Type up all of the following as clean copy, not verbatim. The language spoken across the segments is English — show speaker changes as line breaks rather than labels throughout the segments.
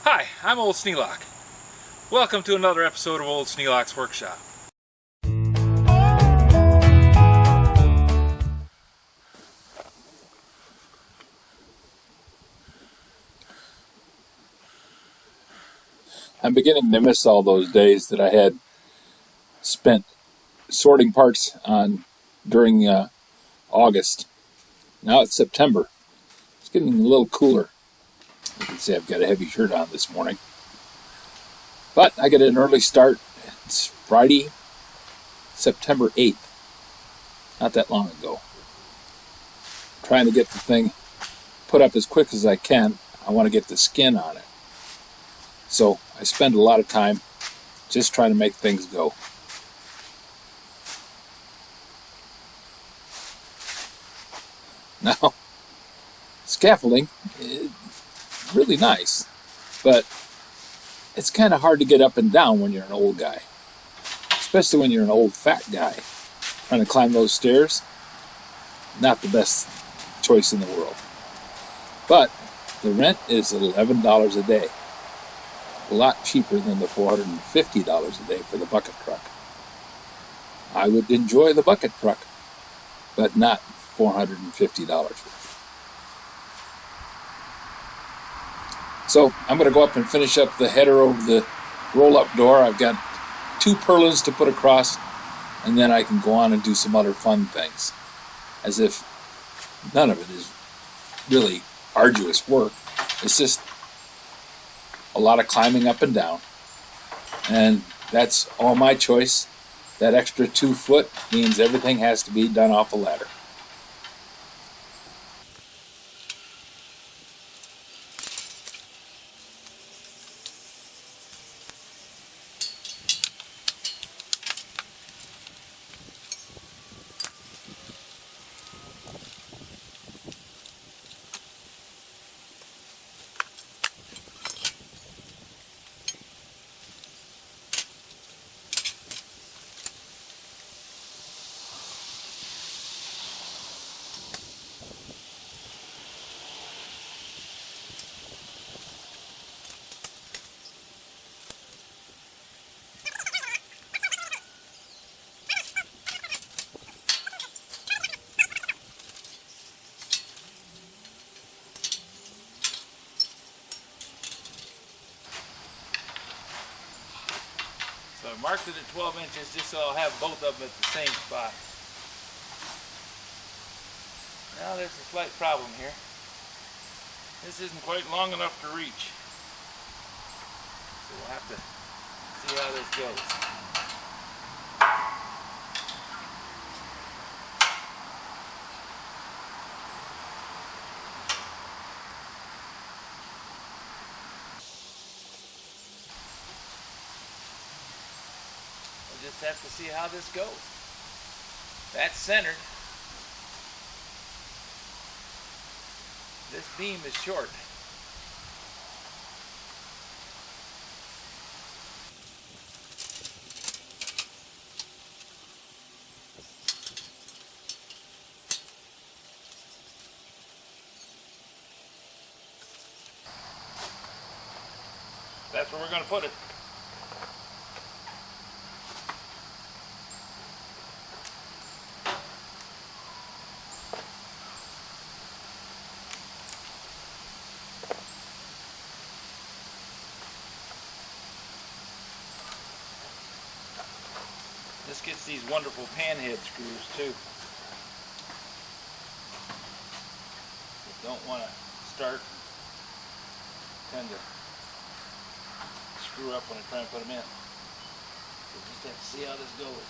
Hi, I'm Old Sneelock. Welcome to another episode of Old Sneelock's Workshop. I'm beginning to miss all those days that I had spent sorting parts on during August. Now it's September. It's getting a little cooler. You can see I've got a heavy shirt on this morning. But I get an early start. It's Friday, September 8th. Not that long ago. Trying to get the thing put up as quick as I can. I want to get the skin on it. So I spend a lot of time just trying to make things go. Now, scaffolding is really nice, but it's kind of hard to get up and down when you're an old guy, especially when you're an old fat guy. Trying to climb those stairs, not the best choice in the world. But the rent is $11 a day, a lot cheaper than the $450 a day for the bucket truck. I would enjoy the bucket truck, but not $450 worth. So I'm going to go up and finish up the header over the roll-up door. I've got 2 purlins to put across, and then I can go on and do some other fun things. As if none of it is really arduous work. It's just a lot of climbing up and down. And that's all my choice. That extra 2 foot means everything has to be done off a ladder. So I marked it at 12 inches just so I'll have both of them at the same spot. Now there's a slight problem here. This isn't quite long enough to reach. So we'll have to see how this goes. We'll just have to see how this goes. That's centered. This beam is short. That's where we're going to put it. This gets these wonderful panhead screws too. You don't want to start, tend to screw up when I try and put them in. So just have to see how this goes.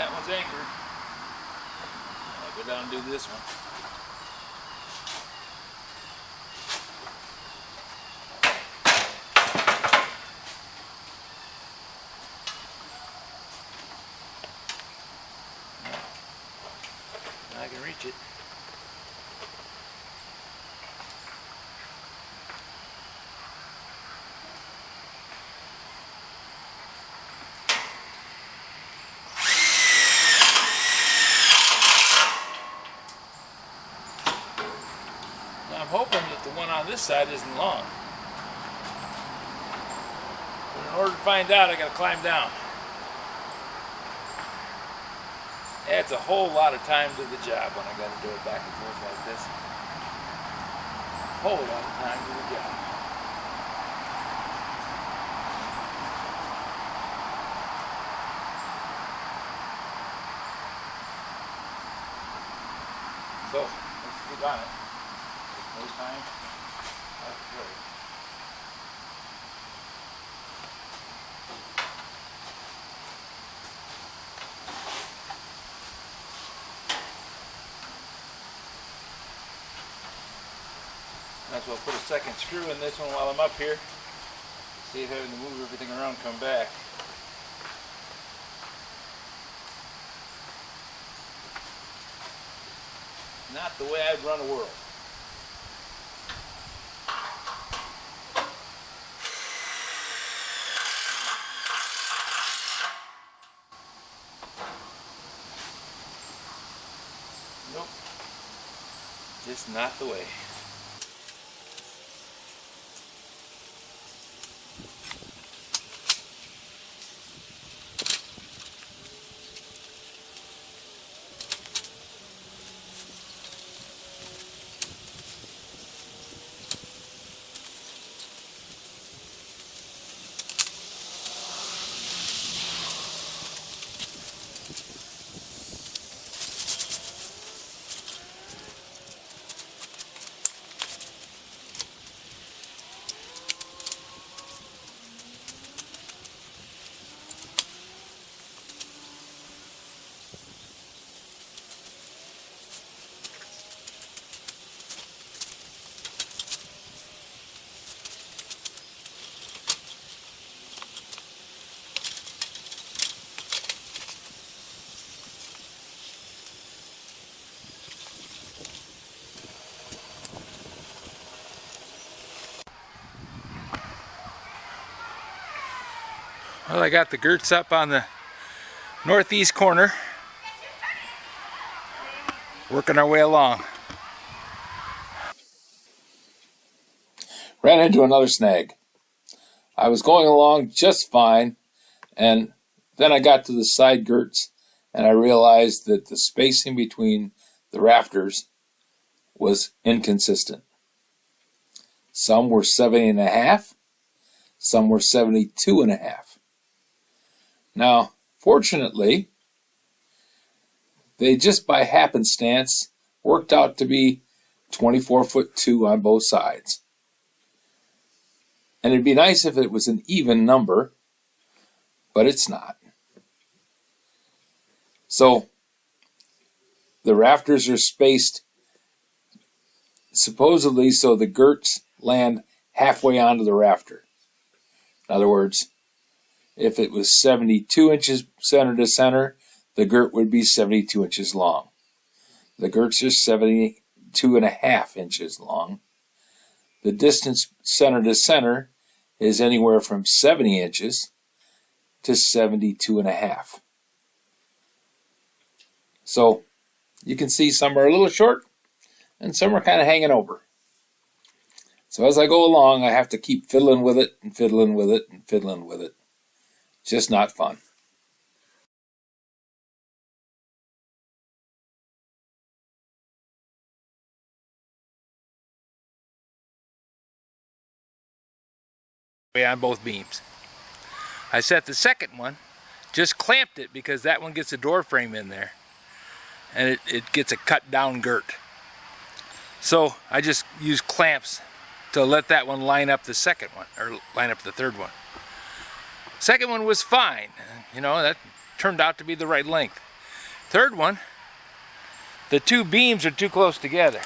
That one's anchored. I'll go down and do this one. I can reach it. I'm hoping that the one on this side isn't long. But in order to find out, I gotta climb down. Adds a whole lot of time to the job when I gotta do it back and forth like this. A whole lot of time to the job. So, let's get on it. No time. That's great. Might as well put a second screw in this one while I'm up here. Save having to move everything around and come back. Not the way I'd run a world. Nope. Just not the way. Well, I got the girts up on the northeast corner. Working our way along. Ran into another snag. I was going along just fine, and then I got to the side girts, and I realized that the spacing between the rafters was inconsistent. Some were 70.5, some were 72.5. Now, fortunately, they just by happenstance worked out to be 24'2" on both sides. And it'd be nice if it was an even number, but it's not. So, the rafters are spaced supposedly so the girts land halfway onto the rafter. In other words, if it was 72 inches center to center, the girt would be 72 inches long. The girts are 72.5 inches long. The distance center to center is anywhere from 70 inches to 72.5. So you can see some are a little short and some are kind of hanging over. So as I go along, I have to keep fiddling with it and fiddling with it and fiddling with it. Just not fun. On both beams. I set the second one, just clamped it because that one gets a door frame in there and it gets a cut down girt. So I just use clamps to let that one line up the second one, or line up the third one. Second one was fine, you know, that turned out to be the right length.
Third one, the two beams are too close together.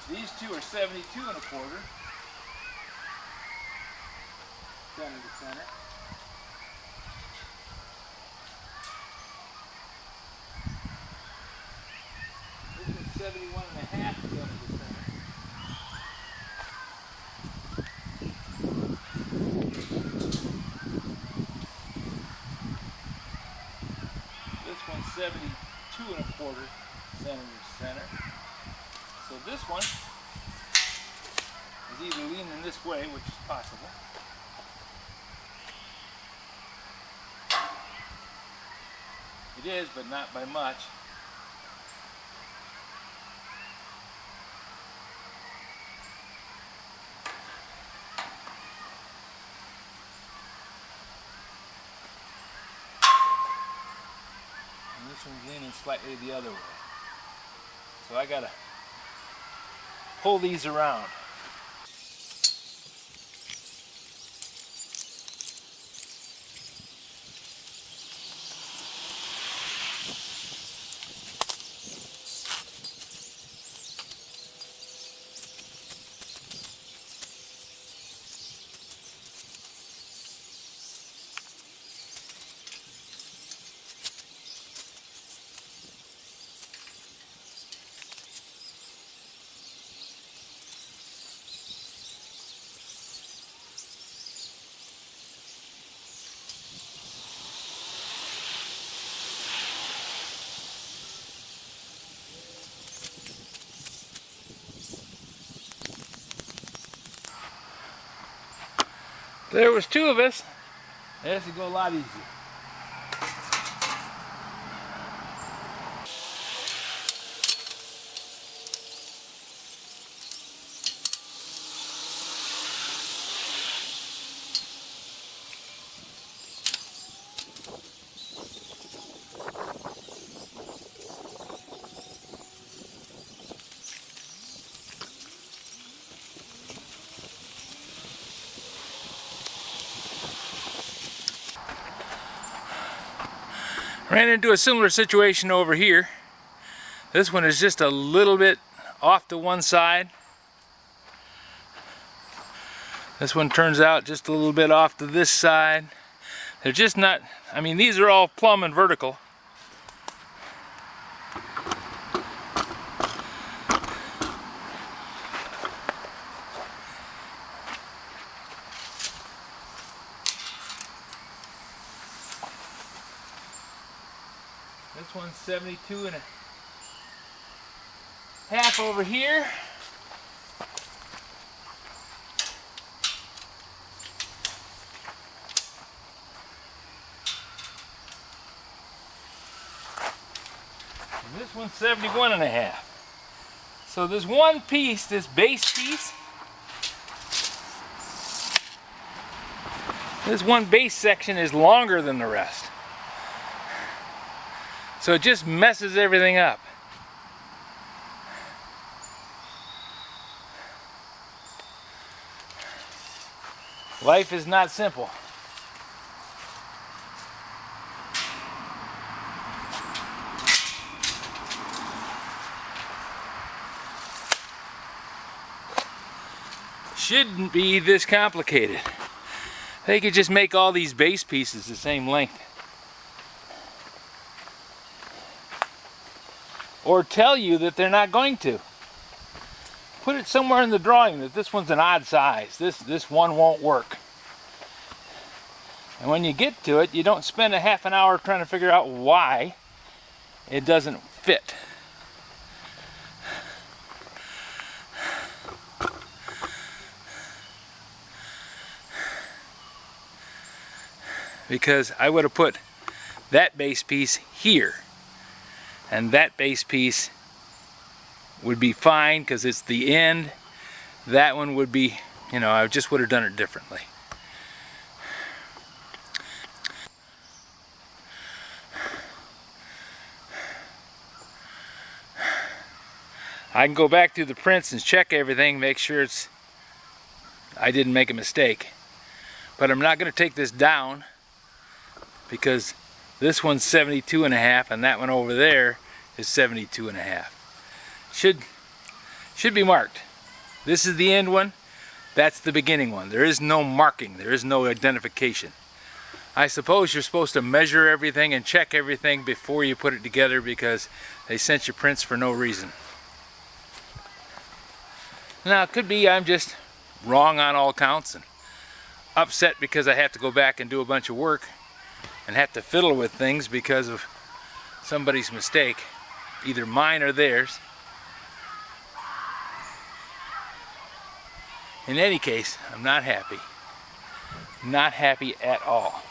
These two are 72 1/4, center to center. This one's 71 1/2 center to center. This one's 72 1/4 center to center. So this one is either leaning this way, which is possible, it is, but not by much. And this one's leaning slightly the other way. So I gotta pull these around. There was two of us. This would go a lot easier. Ran into a similar situation over here. This one is just a little bit off to one side. This one turns out just a little bit off to this side. They're just not, I mean, these are all plumb and vertical. This one's 72 1/2 over here. And this one's 71 1/2. So this one piece, this base piece, this one base section is longer than the rest. So it just messes everything up. Life is not simple. Shouldn't be this complicated. They could just make all these base pieces the same length. Or tell you that they're not going to. Put it somewhere in the drawing that this one's an odd size. This one won't work. And when you get to it, you don't spend a half an hour trying to figure out why it doesn't fit. Because I would have put that base piece here. And that base piece would be fine because it's the end. That one would be, you know, I just would have done it differently. I can go back through the prints and check everything, make sure I didn't make a mistake. But I'm not going to take this down because this one's 72.5 and that one over there is 72.5. Should be marked. This is the end one, that's the beginning one. There is no marking, there is no identification. I suppose you're supposed to measure everything and check everything before you put it together because they sent you prints for no reason. Now it could be I'm just wrong on all counts and upset because I have to go back and do a bunch of work and have to fiddle with things because of somebody's mistake, either mine or theirs. In any case, I'm not happy. Not happy at all.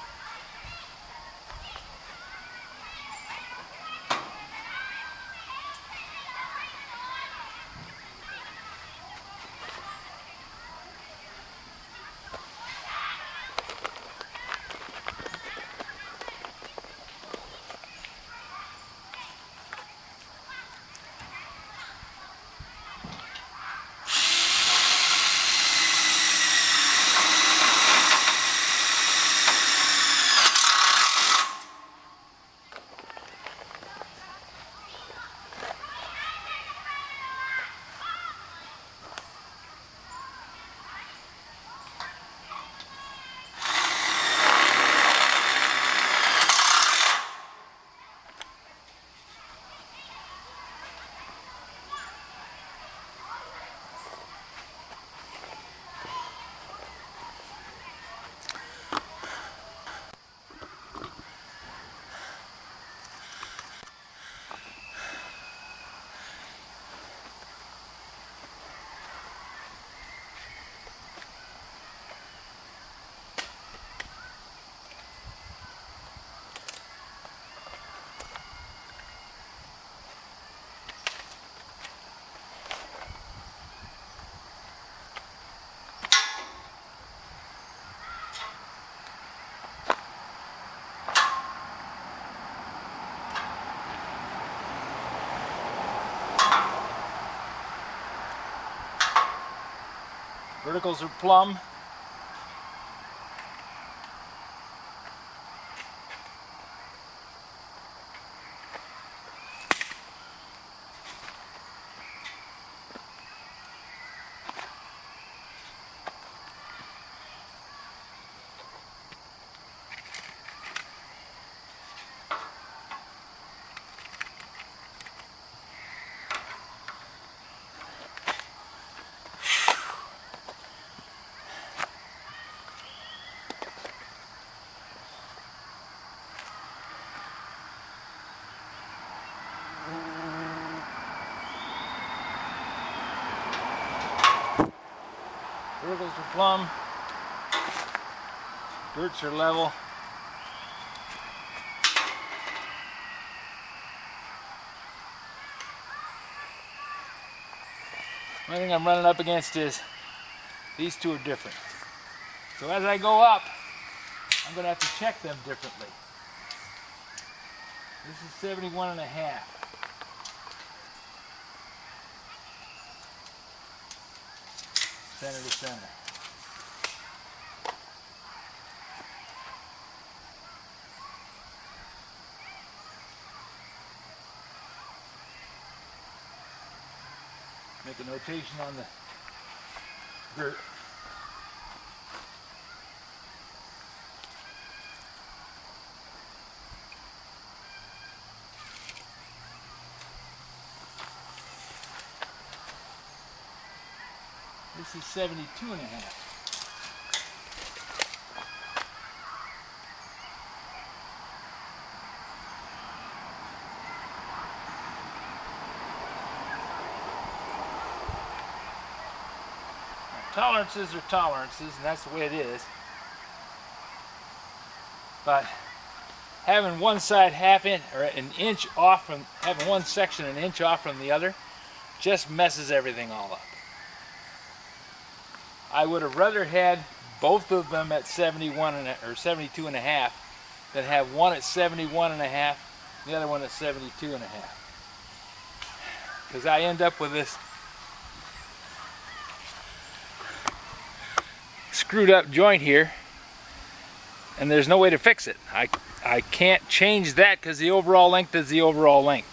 Verticals are plumb. Verticals are plumb, dirts are level. One thing I'm running up against is these two are different. So as I go up, I'm going to have to check them differently. This is 71.5. Center to center. Make a notation on the dirt. This is 72.5. Tolerances are tolerances, and that's the way it is. But having one side half inch or an inch off from, having one section an inch off from the other, just messes everything all up. I would have rather had both of them at 71 or 72 and a half than have one at 71 and a half, the other one at 72 and a half. Because I end up with this screwed up joint here, and there's no way to fix it. I can't change that because the overall length is the overall length.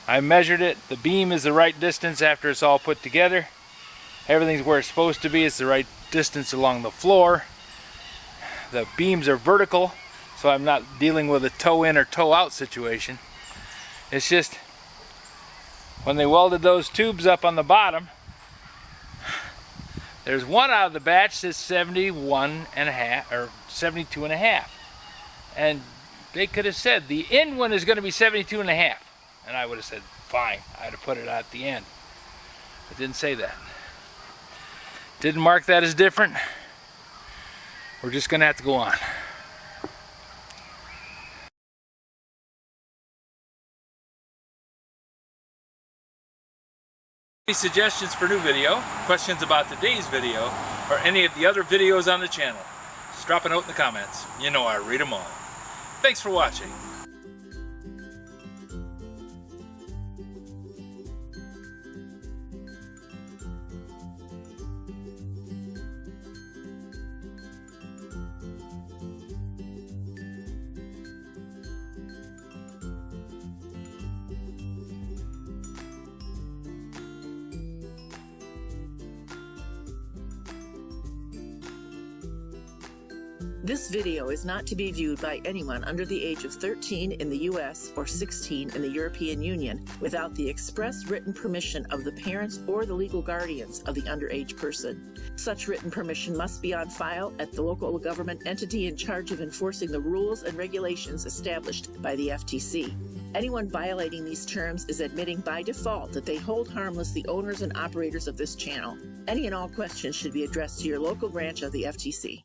I measured it. The beam is the right distance after it's all put together. Everything's where it's supposed to be. It's the right distance along the floor. The beams are vertical, so I'm not dealing with a toe in or toe out situation. It's just when they welded those tubes up on the bottom, there's one out of the batch that's 71 and a half or 72 and a half. And they could have said the end one is going to be 72 and a half. And I would have said, fine. I'd have put it at the end. It didn't say that. Didn't mark that as different. We're just going to have to go on. Any suggestions for new video, questions about today's video, or any of the other videos on the channel, just drop a note in the comments. You know I read them all. Thanks for watching.
This video is not to be viewed by anyone under the age of 13 in the U.S. or 16 in the European Union without the express written permission of the parents or the legal guardians of the underage person. Such written permission must be on file at the local government entity in charge of enforcing the rules and regulations established by the FTC. Anyone violating these terms is admitting by default that they hold harmless the owners and operators of this channel. Any and all questions should be addressed to your local branch of the FTC.